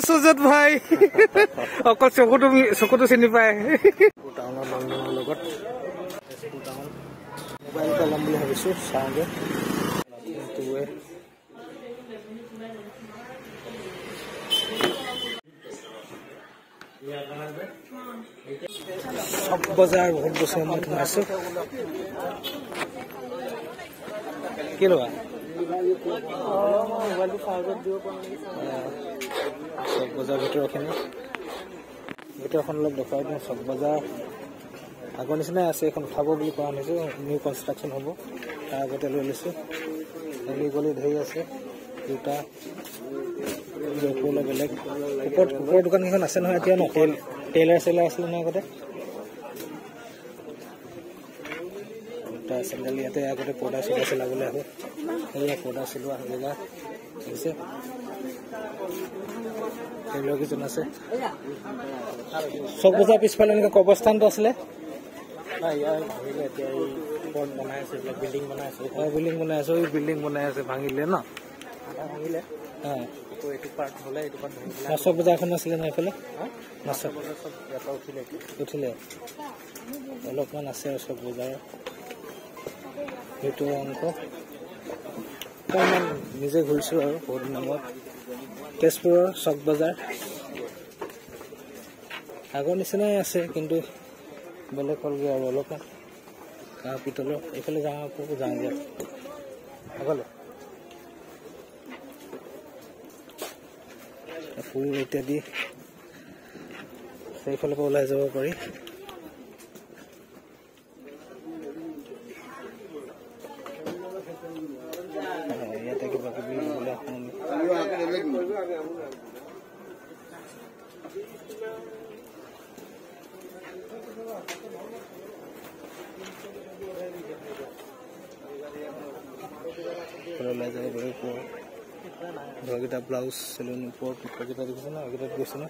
সুজত ভাই অকল চকুটো চিনি পায় টাউনৰ লগত মোবাইল এটা ল'ম বুলি ভাবিছোঁ চাওঁগে চক বজাৰ বহুত বছৰ মই সোমাইছোঁ কি লোৱা চক বজাৰ ভিতৰখন অলপ দেখুৱাই দিওঁ চক বজাৰ আগৰ নিচিনাই আছে এখন উঠাব বুলি কোৱা শুনিছোঁ নিউ কনষ্ট্ৰাকশ্যন হ'ব তাৰ আগতে লৈ লৈছোঁ গলি গলি ধৰি আছে দুটা বেলেগ ওপৰৰ দোকানকেইখন আছে নহয় এতিয়া ন টেইলাৰ চেলাৰ আছিলে নহয় আগতে চেণ্ডেল ইয়াতে আগতে পৰ্দা চৰ্দা চিলাবলৈ আহে সেয়া পৰ্দা চিলোৱা জেগা দেখিছে টেইলাৰ কেইজন আছে চক বজাৰ পিছফালে এনেকৈ কবৰস্থানটো আছিলে এতিয়া বনাই আছে বিল্ডিং বনাই আছে বিল্ডিং বনাই আছে ভাঙিলে ন ভাঙিলে এইটো পাৰ্ট হ'লে এইটো পাৰ্ট মাছৰ বজাৰখন আছিলে ন এইফালে মাছৰ বজাৰ চব ইয়াৰ উঠিলে অলপমান আছে আৰু চক বজাৰ সেইটো অংশ অকণমান নিজে ঘূৰিছোঁ আৰু বহুত দিনৰ মূৰত তেজপুৰৰ চক বজাৰ আগৰ নিচিনাই আছে কিন্তু বেলেগ হ'লগৈ আৰু অলপমান কাঁহ পিতলৰ এইফালে যাওঁগৈ আগলৈ ফুল ইত্যাদি সেইফালৰ পৰা ওলাই যাব পাৰি ইয়াতে কিবা কিবি ওলাই যাব পাৰি ধৰকেইটা ব্লাউজ চেলুন ওপৰত পিঠকেইটা দেখিছে ন এইকেইটাত গৈছে ন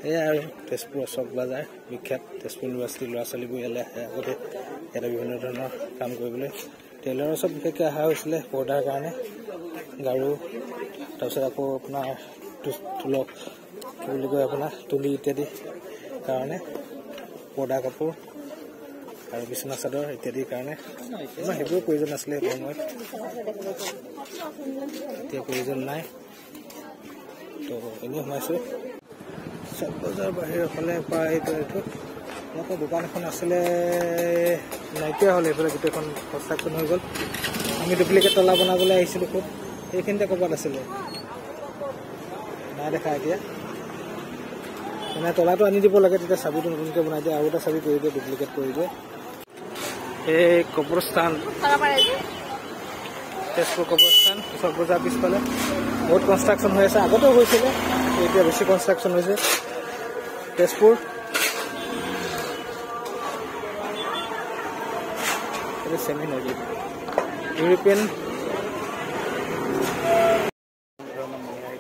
এয়া আৰু তেজপুৰৰ চক বজাৰ বিখ্যাত তেজপুৰ ইউনিভাৰ্চিটিৰ ল'ৰা ছোৱালীবোৰ ইয়ালৈ আহে আগতে ইয়াতে বিভিন্ন ধৰণৰ কাম কৰিবলৈ টেইলাৰৰ চব বিশেষকৈ অহা হৈছিলে পৰ্দাৰ কাৰণে গাৰু তাৰপিছত আকৌ আপোনাৰ তুলক কি বুলি কয় আপোনাৰ তুলি ইত্যাদি কাৰণে পৰ্দা কাপোৰ আৰু বিচনা চাদৰ ইত্যাদিৰ কাৰণে সেইবোৰৰ প্ৰয়োজন আছিলে সেইটো সময়ত এতিয়া প্ৰয়োজন নাই তো এনেই সোমাইছোঁ চক বজাৰ বাহিৰৰ ফালে প্ৰায় এইটো ইয়াতে দোকান এখন আছিলে নাইকিয়া হ'ল এইফালে গোটেইখন কনষ্ট্ৰাকশ্যন হৈ গ'ল আমি ডুপ্লিকেট তলা বনাবলৈ আহিছিলোঁ খুব এইখিনিতে ক'ৰবাত আছিলে নাই দেখা এতিয়া মানে তলাটো আনি দিব লাগে তেতিয়া চাবিটো নতুনকৈ বনাই দিয়ে আৰু এটা চাবি কৰি দিয়ে ডুপ্লিকেট কৰি দিয়ে এই কবৰস্থান তেজপুৰ কবৰস্থান চক বজাৰ পিছফালে বহুত কনষ্ট্ৰাকশ্যন হৈ আছে আগতেও হৈছিলে এতিয়া বেছি কনষ্ট্ৰাকশ্যন হৈছে তেজপুৰ চেমিনাৰী ইউৰোপিয়ান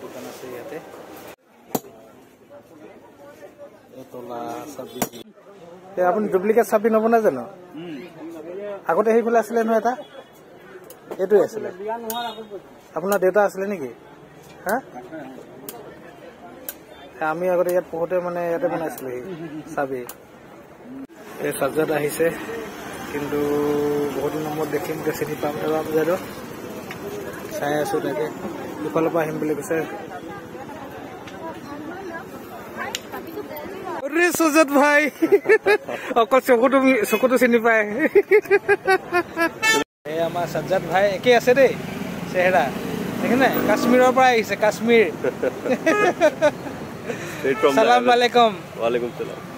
দোকান আছে ইয়াতে আপুনি ডুপ্লিকেট চাবি নবনাই জানো আগতে সেইফালে আছিলে নহয় এটা এইটোৱে আছিলে আপোনাৰ দেউতা আছিলে নেকি হা আমি আগতে ইয়াত পঢ়োতে মানে ইয়াতে বনাইছিলোঁ চাবি এই চাৰ্জাৰটো আহিছে কিন্তু বহুত দিনৰ মূৰত দেখিম এতিয়া চিনি পাম এবাৰ বজাৰো চাই আছোঁ তাকে ইফালৰ পৰা আহিম বুলি কৈছে সুজত ভাই অকল চকুটো চিনি পায় এই আমাৰ সাজ্জাদ ভাই একেই আছে দেই চেহেৰা দেখি নাই কাশ্মীৰৰ পৰা আহিছে কাশ্মীৰ সালাম আলাইকুম ওয়ালাইকুম সালাম